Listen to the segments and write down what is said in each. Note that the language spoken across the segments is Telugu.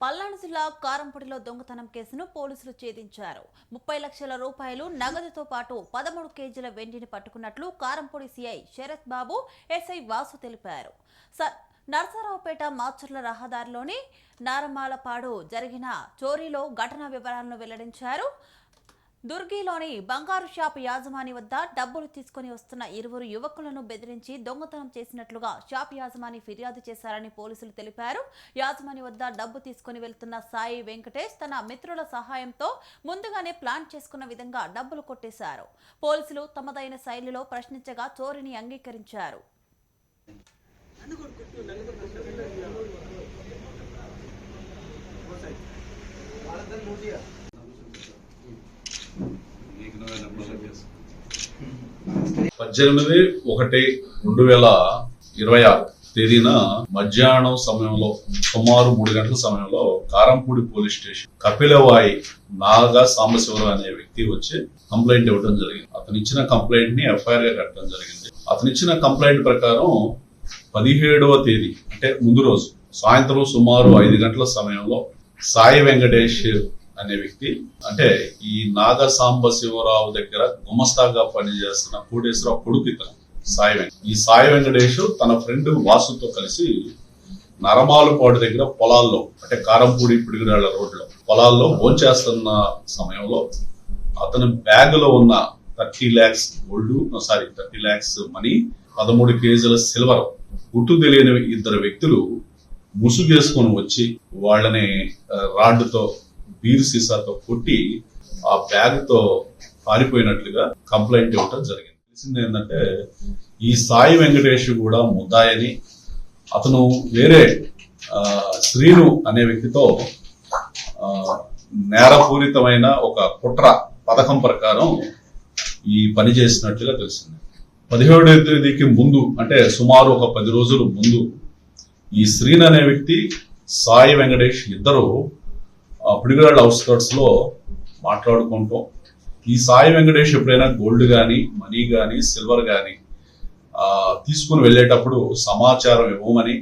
పల్నాడు జిల్లా కారంపొడిలో దొంగతనం కేసును పోలీసులు ఛేదించారు. 30 లక్షల రూపాయలు నగదుతో పాటు 13 కేజీల వెండిని పట్టుకున్నట్లు కారంపొడి సిఐ శరత్ బాబు, ఎస్ఐ వాసు తెలిపారు. నర్సరావుపేట మాచర్ల రహదారిలోని నారమాలపాడు జరిగిన చోరీలో ఘటనా వివరాలను వెల్లడించారు. దుర్గిలోని బంగారు షాప్ యాజమాని వద్ద డబ్బులు తీసుకుని వస్తున్న 20 యువకులను బెదిరించి దొంగతనం చేసినట్లుగా షాప్ యాజమాని ఫిర్యాదు చేశారని పోలీసులు తెలిపారు. యాజమాని వద్ద డబ్బు తీసుకుని వెళ్తున్న సాయి వెంకటేష్ తన మిత్రుల సహాయంతో ముందుగానే ప్లాన్ చేసుకున్న విధంగా డబ్బులు కొట్టేశారు. పోలీసులు తమదైన శైలిలో ప్రశ్నించగా చోరీని అంగీకరించారు. పద్దెనిమిది 1/1/2026 తేదీన మధ్యాహ్నం సమయంలో సుమారు 3 గంటల సమయంలో కారంపూడి పోలీస్ స్టేషన్ కపిలవాయి నాగా సాంబశివరావు అనే వ్యక్తి వచ్చి కంప్లైంట్ ఇవ్వడం జరిగింది. అతను ఇచ్చిన కంప్లైంట్ ని ఎఫ్ఐఆర్ గా కట్టడం జరిగింది. అతను ఇచ్చిన కంప్లైంట్ ప్రకారం 17వ తేదీ అంటే ముందు రోజు సాయంత్రం సుమారు 5 గంటల సమయంలో సాయి వెంకటేష్ అనే వ్యక్తి అంటే ఈ నాగ సాంబశివరావు దగ్గర గుమస్తాగా పనిచేస్తున్న కోటేశ్వరరావు కొడుకు ఇతను ఈ సాయి వెంకటేష్ తన ఫ్రెండ్ వాసుతో కలిసి నరమాలుపాడు దగ్గర పొలాల్లో అంటే కారంపూడి పిడుగురాళ్ల రోడ్లో పొలాల్లో భోంచేస్తున్న సమయంలో అతని బ్యాగ్ లో ఉన్న 30 lakhs గోల్డ్ 30 lakhs మనీ 13 కేజీల సిల్వర్ గుట్టు తెలియని 2 వ్యక్తులు ముసుగేసుకొని వచ్చి వాళ్ళని రాడ్డుతో బీరు సీసాతో కొట్టి ఆ బ్యాగ్ తో పారిపోయినట్లుగా కంప్లైంట్ ఇవ్వడం జరిగింది. తెలిసింది ఏంటంటే ఈ సాయి వెంకటేష్ కూడా ముద్దాయని, అతను వేరే శ్రీను అనే వ్యక్తితో నేరపూరితమైన ఒక కుట్ర పథకం ప్రకారం ఈ పని చేసినట్లుగా తెలిసింది. 17వ తేదీకి ముందు అంటే సుమారు ఒక 10 రోజుల ముందు ఈ శ్రీను అనే వ్యక్తి సాయి వెంకటేష్ ఇద్దరు పిడుగురాళ్ళ అవుట్స్కర్ట్స్ లో మాట్లాడుకుంటాం. ఈ సాయి వెంకటేష్ ఎప్పుడైనా గోల్డ్ కానీ మనీ కానీ సిల్వర్ కానీ తీసుకుని వెళ్ళేటప్పుడు సమాచారం ఇవ్వమని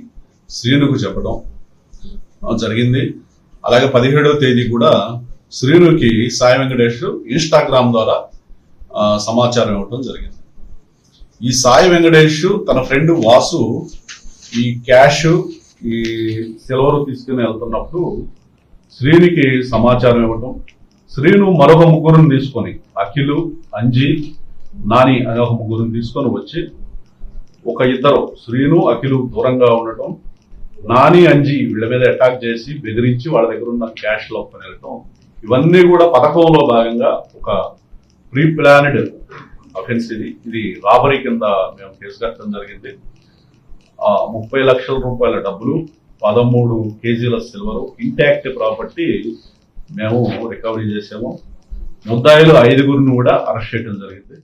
శ్రీనుకు చెప్పడం జరిగింది. అలాగే 17వ తేదీ కూడా శ్రీనుకి సాయి వెంకటేష్ ఇన్స్టాగ్రామ్ ద్వారా సమాచారం ఇవ్వడం జరిగింది. ఈ సాయి వెంకటేష్ తన ఫ్రెండ్ వాసు ఈ క్యాష్ ఈ సిల్వర్ తీసుకుని వెళ్తున్నప్పుడు శ్రీనికి సమాచారం ఇవ్వటం, శ్రీను మరొక 3 తీసుకొని అఖిలు, అంజీ, నాని అనే ఒక 3 తీసుకొని వచ్చి ఒక 2 శ్రీను, అఖిలు దూరంగా ఉండటం, నాని, అంజీ వీళ్ళ మీద అటాక్ చేసి బెదిరించి వాళ్ళ దగ్గర ఉన్న క్యాష్ లోపల వెళ్ళటం, ఇవన్నీ కూడా పథకంలో భాగంగా ఒక ప్రీ ప్లానెడ్ అఫెన్స్. ఇది రాబరీ కింద మేము కేసు కట్టడం జరిగింది. 30 లక్షల రూపాయల డబ్బులు, 13 కేజీల సిల్వర్, ఇంటాక్ట్ ప్రాపర్టీ మేము రికవరీ చేసాము. ముద్దాయిలు 5గురిని కూడా అరెస్ట్ చేయడం జరిగింది.